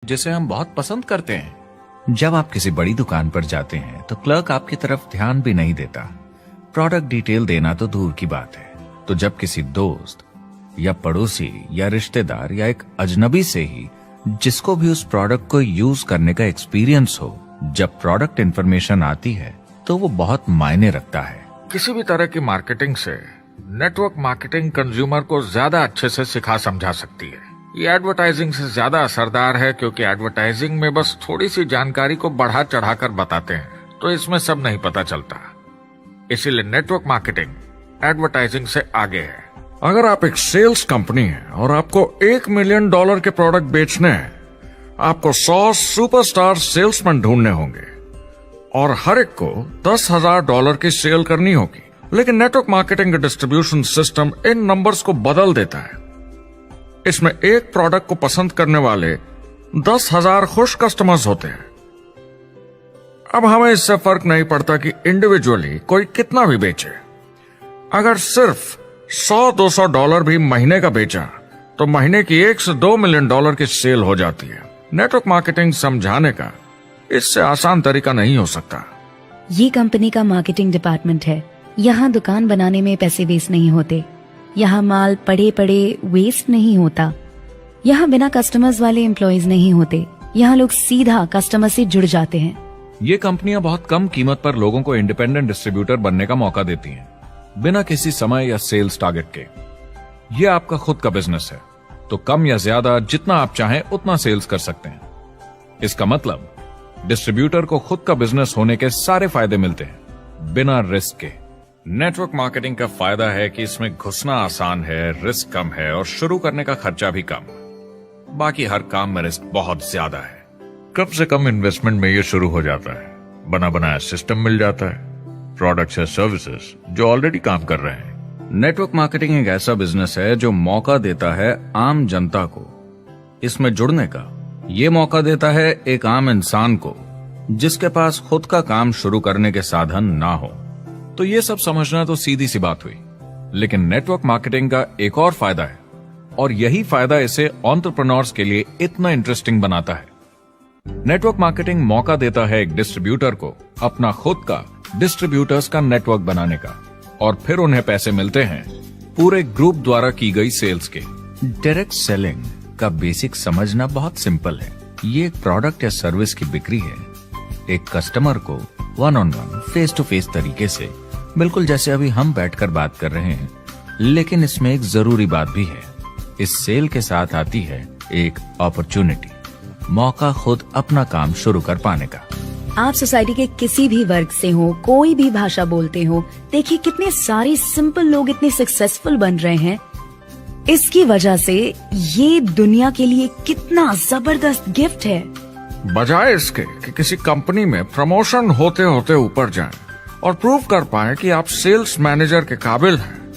जिसे हम बहुत पसंद करते हैं। जब आप किसी बड़ी दुकान पर जाते हैं तो क्लर्क आपकी तरफ ध्यान भी नहीं देता, प्रोडक्ट डिटेल देना तो दूर की बात है। तो जब किसी दोस्त या पड़ोसी या रिश्तेदार या एक अजनबी से ही जिसको भी उस प्रोडक्ट को यूज करने का एक्सपीरियंस हो, जब प्रोडक्ट इंफॉर्मेशन आती है तो वो बहुत मायने रखता है। किसी भी तरह की मार्केटिंग से नेटवर्क मार्केटिंग कंज्यूमर को ज्यादा अच्छे से सिखा समझा सकती है। ये एडवर्टाइजिंग से ज्यादा असरदार है, क्योंकि एडवर्टाइजिंग में बस थोड़ी सी जानकारी को बढ़ा चढ़ाकर बताते हैं, तो इसमें सब नहीं पता चलता। इसीलिए नेटवर्क मार्केटिंग एडवर्टाइजिंग से आगे है। अगर आप एक सेल्स कंपनी है और आपको $1 मिलियन के प्रोडक्ट बेचने हैं, आपको 100 सुपरस्टार सेल्समैन ढूंढने होंगे और हर एक को $10,000 की सेल करनी होगी। लेकिन नेटवर्क मार्केटिंग का डिस्ट्रीब्यूशन सिस्टम इन नंबर्स को बदल देता है। इसमें एक प्रोडक्ट को पसंद करने वाले 10,000 खुश कस्टमर्स होते हैं। अब हमें इससे फर्क नहीं पड़ता कि इंडिविजुअली कोई कितना भी बेचे। अगर सिर्फ $100-200 भी महीने का बेचा तो महीने की $1 से $2 मिलियन की सेल हो जाती है। नेटवर्क मार्केटिंग समझाने का इससे आसान तरीका नहीं हो सकता। ये कंपनी का मार्केटिंग डिपार्टमेंट है। यहाँ दुकान बनाने में पैसे वेस्ट नहीं होते, यहाँ माल पड़े पड़े वेस्ट नहीं होता, यहाँ बिना कस्टमर्स वाले एम्प्लॉयज नहीं होते, यहाँ लोग सीधा कस्टमर से जुड़ जाते हैं। ये कंपनियां बहुत कम कीमत पर लोगों को इंडिपेंडेंट डिस्ट्रीब्यूटर बनने का मौका देती हैं, बिना किसी समय या सेल्स टारगेट के। ये आपका खुद का बिजनेस है, तो कम या ज्यादा जितना आप चाहें उतना सेल्स कर सकते हैं। इसका मतलब डिस्ट्रीब्यूटर को खुद का बिजनेस होने के सारे फायदे मिलते हैं, बिना रिस्क के। नेटवर्क मार्केटिंग का फायदा है कि इसमें घुसना आसान है, रिस्क कम है और शुरू करने का खर्चा भी कम। बाकी हर काम में रिस्क बहुत ज्यादा है। कम से कम इन्वेस्टमेंट में ये शुरू हो जाता है। बना बनाया सिस्टम मिल जाता है, प्रोडक्ट्स या सर्विसेज जो ऑलरेडी काम कर रहे हैं। नेटवर्क मार्केटिंग एक ऐसा बिजनेस है जो मौका देता है आम जनता को इसमें जुड़ने का। ये मौका देता है एक आम इंसान को जिसके पास खुद का काम शुरू करने के साधन ना हो। तो ये सब समझना तो सीधी सी बात हुई, लेकिन नेटवर्क मार्केटिंग का एक और फायदा है, और यही फायदा इसे एंटरप्रेन्योर्स के लिए इतना इंटरेस्टिंग बनाता है। नेटवर्क मार्केटिंग मौका देता है एक डिस्ट्रीब्यूटर को अपना खुद का डिस्ट्रीब्यूटर्स का नेटवर्क बनाने का, और फिर उन्हें पैसे मिलते हैं पूरे ग्रुप द्वारा की गई सेल्स के। डायरेक्ट सेलिंग का बेसिक समझना बहुत सिंपल है। ये एक प्रोडक्ट या सर्विस की बिक्री है, एक कस्टमर को one on one, face to face तरीके से, बिल्कुल जैसे अभी हम बैठकर बात कर रहे हैं। लेकिन इसमें एक जरूरी बात भी है, इस सेल के साथ आती है एक अपॉर्चुनिटी, मौका खुद अपना काम शुरू कर पाने का। आप सोसाइटी के किसी भी वर्ग से हो, कोई भी भाषा बोलते हो, देखिए कितने सारे सिंपल लोग इतने सक्सेसफुल बन रहे हैं। इसकी वजह से ये दुनिया के लिए कितना जबरदस्त गिफ्ट है। बजाय इसके कि किसी कंपनी में प्रमोशन होते होते ऊपर जाएं और प्रूव कर पाएं कि आप सेल्स मैनेजर के काबिल हैं,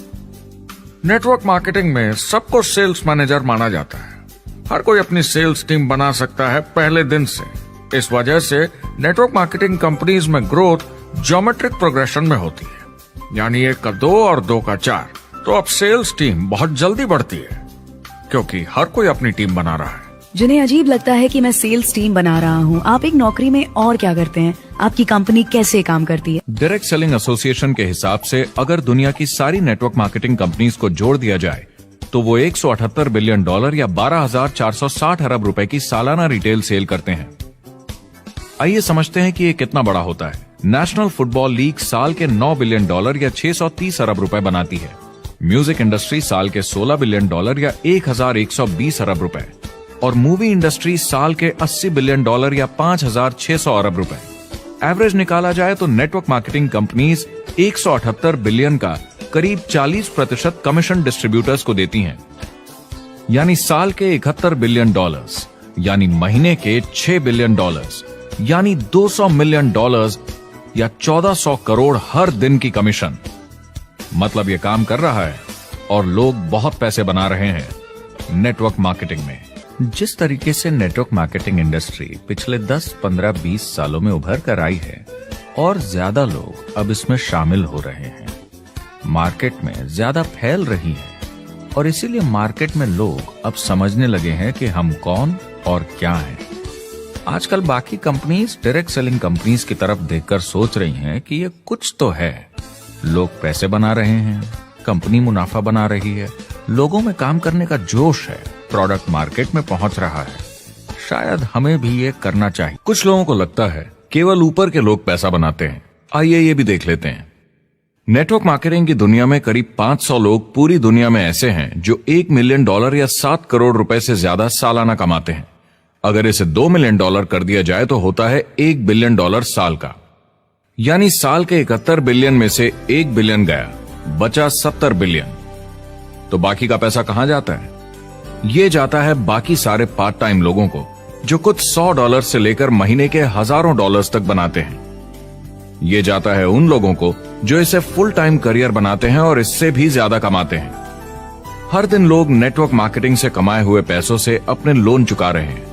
नेटवर्क मार्केटिंग में सबको सेल्स मैनेजर माना जाता है। हर कोई अपनी सेल्स टीम बना सकता है पहले दिन से। इस वजह से नेटवर्क मार्केटिंग कंपनीज में ग्रोथ ज्योमेट्रिक प्रोग्रेशन में होती है, यानी 1 का 2 और 2 का 4। तो अब सेल्स टीम बहुत जल्दी बढ़ती है, क्योंकि हर कोई अपनी टीम बना रहा है। जिन्हें अजीब लगता है कि मैं सेल्स टीम बना रहा हूँ, आप एक नौकरी में और क्या करते हैं? आपकी कंपनी कैसे काम करती है? डायरेक्ट सेलिंग एसोसिएशन के हिसाब से अगर दुनिया की सारी नेटवर्क मार्केटिंग कंपनीज को जोड़ दिया जाए तो वो $178 बिलियन या 12,460 अरब रुपए की सालाना रिटेल सेल करते हैं। आइए समझते हैं कि ये कितना बड़ा होता है। नेशनल फुटबॉल लीग साल के $9 बिलियन या 630 अरब रुपए बनाती है। म्यूजिक इंडस्ट्री साल के $16 बिलियन या 1,120 अरब रुपए, और मूवी इंडस्ट्री साल के $80 बिलियन या 5,600 अरब रुपए। एवरेज निकाला जाए तो नेटवर्क मार्केटिंग कंपनीज 178 बिलियन का करीब 40% कमीशन डिस्ट्रीब्यूटर्स को देती हैं, यानी साल के $71 बिलियन, यानी महीने के $6 बिलियन, यानी $200 मिलियन या 1400 करोड़ हर दिन की कमीशन। मतलब ये काम कर रहा है और लोग बहुत पैसे बना रहे हैं नेटवर्क मार्केटिंग में। जिस तरीके से नेटवर्क मार्केटिंग इंडस्ट्री पिछले 10, 15, 20 सालों में उभर कर आई है, और ज्यादा लोग अब इसमें शामिल हो रहे हैं, मार्केट में ज्यादा फैल रही है, और इसीलिए मार्केट में लोग अब समझने लगे हैं कि हम कौन और क्या हैं। आजकल बाकी कंपनीज डायरेक्ट सेलिंग कंपनीज की तरफ देखकर सोच रही हैं कि ये कुछ तो है। लोग पैसे बना रहे हैं, कंपनी मुनाफा बना रही है, लोगों में काम करने का जोश है, प्रोडक्ट मार्केट में पहुंच रहा है, शायद हमें भी ये करना चाहिए। कुछ लोगों को लगता है केवल ऊपर के लोग पैसा बनाते हैं। आइए ये भी देख लेते हैं। नेटवर्क मार्केटिंग की दुनिया में करीब 500 लोग पूरी दुनिया में ऐसे हैं जो $1 मिलियन या 7 करोड़ रुपए से ज्यादा सालाना कमाते हैं। अगर इसे $2 मिलियन कर दिया जाए तो होता है $1 बिलियन साल का। यानी साल के 71 बिलियन में से 1 बिलियन गया, बचा 70 बिलियन। तो बाकी का पैसा कहां जाता है? ये जाता है बाकी सारे पार्ट टाइम लोगों को जो कुछ $100 से लेकर महीने के हजारों डॉलर्स तक बनाते हैं। ये जाता है उन लोगों को जो इसे फुल टाइम करियर बनाते हैं और इससे भी ज्यादा कमाते हैं। हर दिन लोग नेटवर्क मार्केटिंग से कमाए हुए पैसों से अपने लोन चुका रहे हैं,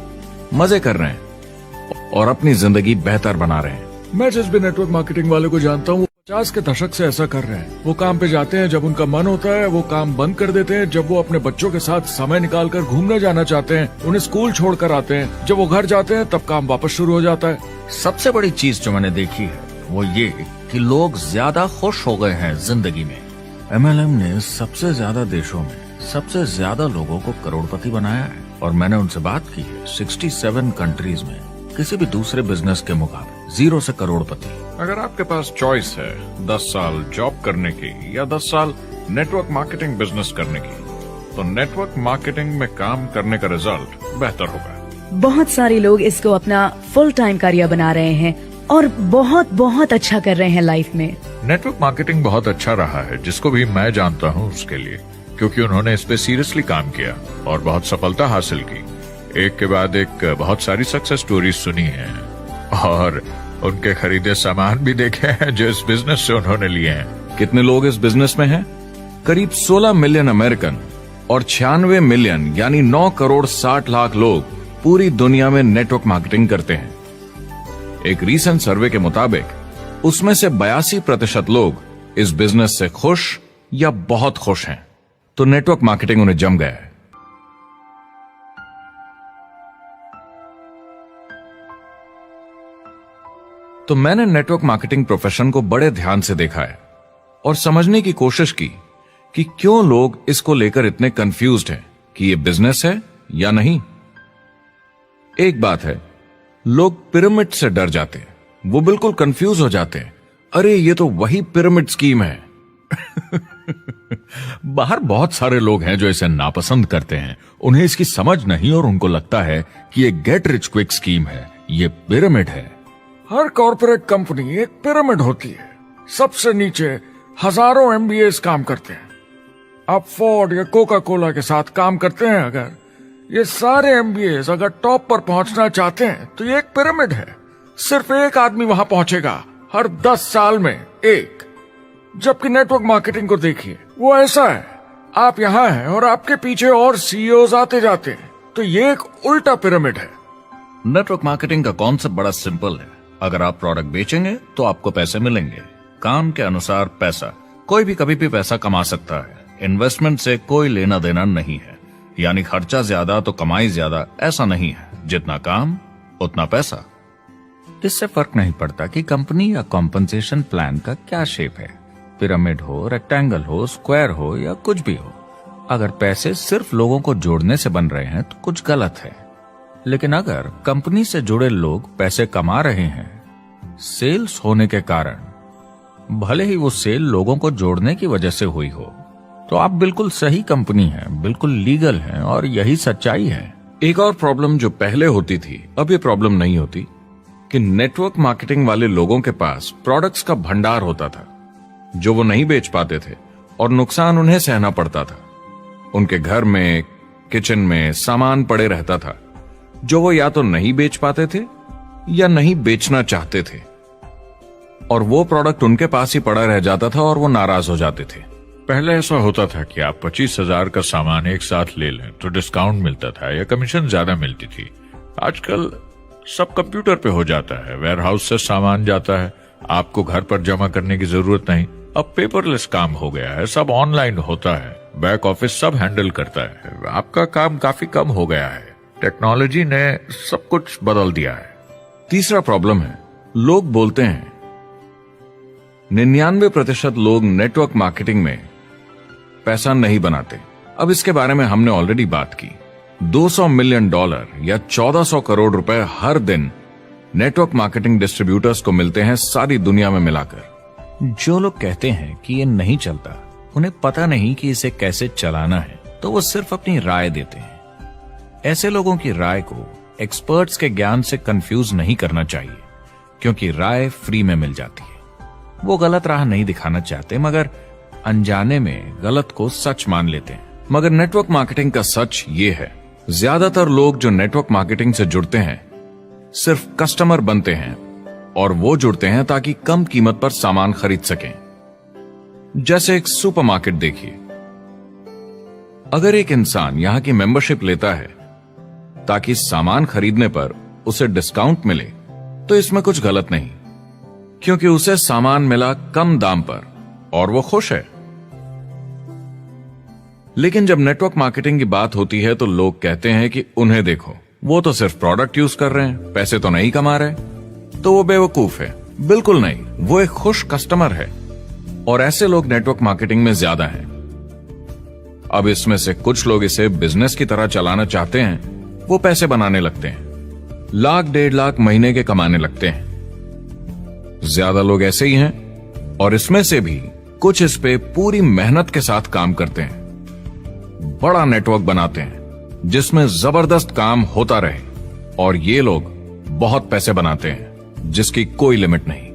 मजे कर रहे हैं और अपनी जिंदगी बेहतर बना रहे हैं। मैं जिस भी नेटवर्क मार्केटिंग वाले को जानता हूँ, 50 के दशक से ऐसा कर रहे हैं। वो काम पे जाते हैं जब उनका मन होता है, वो काम बंद कर देते हैं जब वो अपने बच्चों के साथ समय निकालकर घूमने जाना चाहते हैं, उन्हें स्कूल छोड़कर आते हैं, जब वो घर जाते हैं तब काम वापस शुरू हो जाता है। सबसे बड़ी चीज जो मैंने देखी है वो ये कि लोग ज्यादा खुश हो गए हैं जिंदगी में। MLM ने सबसे ज्यादा देशों में सबसे ज्यादा लोगों को करोड़पति बनाया है और मैंने उनसे बात की है 67 कंट्रीज में किसी भी दूसरे बिजनेस के मुकाबले 0 से करोड़पति। अगर आपके पास चॉइस है 10 साल जॉब करने की या 10 साल नेटवर्क मार्केटिंग बिजनेस करने की, तो नेटवर्क मार्केटिंग में काम करने का रिजल्ट बेहतर होगा। बहुत सारे लोग इसको अपना फुल टाइम करियर बना रहे हैं और बहुत बहुत अच्छा कर रहे हैं लाइफ में। नेटवर्क मार्केटिंग बहुत अच्छा रहा है, जिसको भी मैं जानता हूँ उसके लिए, क्योंकि उन्होंने इस पे सीरियसली काम किया और बहुत सफलता हासिल की। एक के बाद एक बहुत सारी सक्सेस स्टोरीज सुनी है और उनके खरीदे सामान भी देखे हैं जो इस बिजनेस से उन्होंने लिए हैं। कितने लोग इस बिजनेस में हैं? करीब 16 मिलियन अमेरिकन और 96 मिलियन यानी 9 करोड़ 60 लाख लोग पूरी दुनिया में नेटवर्क मार्केटिंग करते हैं। एक रीसेंट सर्वे के मुताबिक उसमें से 82% लोग इस बिजनेस से खुश या बहुत खुश हैं। तो नेटवर्क मार्केटिंग उन्हें जम गया है। तो मैंने नेटवर्क मार्केटिंग प्रोफेशन को बड़े ध्यान से देखा है और समझने की कोशिश की कि क्यों लोग इसको लेकर इतने कंफ्यूज्ड हैं कि ये बिजनेस है या नहीं। एक बात है, लोग पिरामिड से डर जाते हैं, वो बिल्कुल कंफ्यूज हो जाते हैं। अरे ये तो वही पिरामिड स्कीम है। बाहर बहुत सारे लोग हैं जो इसे नापसंद करते हैं, उन्हें इसकी समझ नहीं और उनको लगता है कि ये गेट रिच क्विक स्कीम है, ये पिरामिड है। हर कॉर्पोरेट कंपनी एक पिरामिड होती है। सबसे नीचे हजारों MBAs काम करते हैं। आप फोर्ड या कोका कोला के साथ काम करते हैं, अगर ये सारे MBAs अगर टॉप पर पहुंचना चाहते हैं तो ये एक पिरामिड है। सिर्फ एक आदमी वहां पहुंचेगा हर 10 साल में एक। जबकि नेटवर्क मार्केटिंग को देखिए, वो ऐसा है, आप यहाँ हैं और आपके पीछे और CEOs आते जाते हैं, तो ये एक उल्टा पिरामिड है। नेटवर्क मार्केटिंग का कॉन्सेप्ट बड़ा सिंपल है। अगर आप प्रोडक्ट बेचेंगे तो आपको पैसे मिलेंगे, काम के अनुसार पैसा। कोई भी कभी भी पैसा कमा सकता है, इन्वेस्टमेंट से कोई लेना देना नहीं है। यानी खर्चा ज्यादा तो कमाई ज्यादा, ऐसा नहीं है। जितना काम उतना पैसा। इससे फर्क नहीं पड़ता कि कंपनी या कॉम्पनसेशन प्लान का क्या शेप है, पिरामिड हो, रेक्टेंगल हो, स्क्वायर हो या कुछ भी हो। अगर पैसे सिर्फ लोगों को जोड़ने से बन रहे हैं तो कुछ गलत है। लेकिन अगर कंपनी से जुड़े लोग पैसे कमा रहे हैं सेल्स होने के कारण, भले ही वो सेल लोगों को जोड़ने की वजह से हुई हो, तो आप बिल्कुल सही कंपनी हैं, बिल्कुल लीगल हैं और यही सच्चाई है। एक और प्रॉब्लम जो पहले होती थी, अब ये प्रॉब्लम नहीं होती कि नेटवर्क मार्केटिंग वाले लोगों के पास प्रोडक्ट्स का भंडार होता था जो वो नहीं बेच पाते थे और नुकसान उन्हें सहना पड़ता था। उनके घर में, किचन में सामान पड़े रहता था जो वो या तो नहीं बेच पाते थे या नहीं बेचना चाहते थे, और वो प्रोडक्ट उनके पास ही पड़ा रह जाता था और वो नाराज हो जाते थे। पहले ऐसा होता था कि आप 25,000 का सामान एक साथ ले लें तो डिस्काउंट मिलता था या कमीशन ज्यादा मिलती थी। आजकल सब कंप्यूटर पे हो जाता है, वेयरहाउस से सामान जाता है, आपको घर पर जमा करने की जरूरत नहीं। अब पेपरलेस काम हो गया है, सब ऑनलाइन होता है, बैक ऑफिस सब हैंडल करता है, आपका काम काफी कम हो गया है। टेक्नोलॉजी ने सब कुछ बदल दिया है। तीसरा प्रॉब्लम है, लोग बोलते हैं 99% लोग नेटवर्क मार्केटिंग में पैसा नहीं बनाते। अब इसके बारे में हमने ऑलरेडी बात की। $200 मिलियन या 1400 करोड़ रुपए हर दिन नेटवर्क मार्केटिंग डिस्ट्रीब्यूटर्स को मिलते हैं सारी दुनिया में मिलाकर। जो लोग कहते हैं कि ये नहीं चलता, उन्हें पता नहीं कि इसे कैसे चलाना है, तो वो सिर्फ अपनी राय देते हैं। ऐसे लोगों की राय को एक्सपर्ट्स के ज्ञान से कंफ्यूज नहीं करना चाहिए, क्योंकि राय फ्री में मिल जाती है। वो गलत राह नहीं दिखाना चाहते, मगर अनजाने में गलत को सच मान लेते हैं। मगर नेटवर्क मार्केटिंग का सच ये है, ज्यादातर लोग जो नेटवर्क मार्केटिंग से जुड़ते हैं सिर्फ कस्टमर बनते हैं, और वो जुड़ते हैं ताकि कम कीमत पर सामान खरीद सकें। जैसे एक सुपरमार्केट देखिए, अगर एक इंसान यहां की मेंबरशिप लेता है ताकि सामान खरीदने पर उसे डिस्काउंट मिले, तो इसमें कुछ गलत नहीं, क्योंकि उसे सामान मिला कम दाम पर और वो खुश है। लेकिन जब नेटवर्क मार्केटिंग की बात होती है तो लोग कहते हैं कि उन्हें देखो, वो तो सिर्फ प्रोडक्ट यूज कर रहे हैं, पैसे तो नहीं कमा रहे, तो वो बेवकूफ है। बिल्कुल नहीं, वो एक खुश कस्टमर है, और ऐसे लोग नेटवर्क मार्केटिंग में ज्यादा हैं। अब इसमें से कुछ लोग इसे बिजनेस की तरह चलाना चाहते हैं, वो पैसे बनाने लगते हैं, 1-1.5 लाख महीने के कमाने लगते हैं। ज्यादा लोग ऐसे ही हैं, और इसमें से भी कुछ इस पे पूरी मेहनत के साथ काम करते हैं, बड़ा नेटवर्क बनाते हैं जिसमें जबरदस्त काम होता रहे, और ये लोग बहुत पैसे बनाते हैं जिसकी कोई लिमिट नहीं।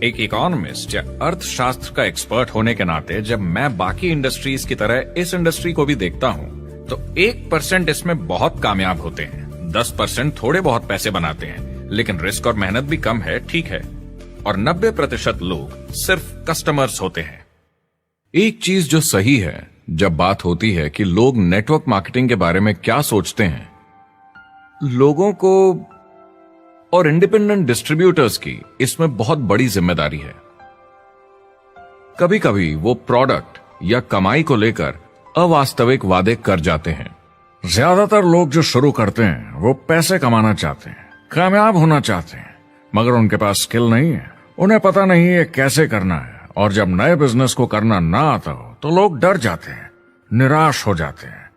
एक इकोनॉमिस्ट या अर्थशास्त्र का एक्सपर्ट होने के नाते जब मैं बाकी इंडस्ट्रीज की तरह इस इंडस्ट्री को भी देखता हूं, तो 1% इसमें बहुत कामयाब होते हैं, 10% थोड़े बहुत पैसे बनाते हैं, लेकिन रिस्क और मेहनत भी कम है, ठीक है, और 90% लोग सिर्फ कस्टमर्स होते हैं। एक चीज जो सही है जब बात होती है कि लोग नेटवर्क मार्केटिंग के बारे में क्या सोचते हैं, लोगों को और इंडिपेंडेंट डिस्ट्रीब्यूटर्स की इसमें बहुत बड़ी जिम्मेदारी है। कभी कभी वो प्रोडक्ट या कमाई को लेकर अवास्तविक वादे कर जाते हैं। ज्यादातर लोग जो शुरू करते हैं वो पैसे कमाना चाहते हैं, कामयाब होना चाहते हैं, मगर उनके पास स्किल नहीं है, उन्हें पता नहीं है कैसे करना है, और जब नए बिजनेस को करना ना आता हो तो लोग डर जाते हैं, निराश हो जाते हैं।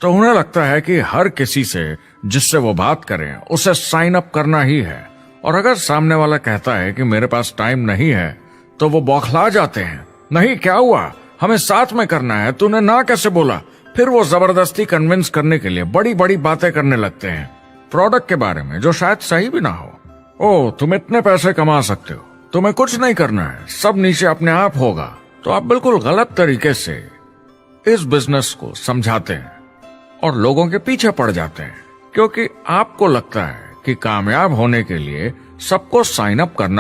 तो उन्हें लगता है कि हर किसी से जिससे वो बात करें उसे साइन अप करना ही है, और अगर सामने वाला कहता है कि मेरे पास टाइम नहीं है तो वो बौखला जाते हैं। नहीं, क्या हुआ, हमें साथ में करना है, तूने ना कैसे बोला? फिर वो जबरदस्ती कन्विंस करने के लिए बड़ी बड़ी बातें करने लगते हैं प्रोडक्ट के बारे में जो शायद सही भी ना हो। ओ, तुम इतने पैसे कमा सकते हो, तुम्हें कुछ नहीं करना है, सब नीचे अपने आप होगा। तो आप बिल्कुल गलत तरीके से इस बिजनेस को समझाते हैं और लोगों के पीछे पड़ जाते हैं, क्योंकि आपको लगता है कि कामयाब होने के लिए सबको साइन अप करना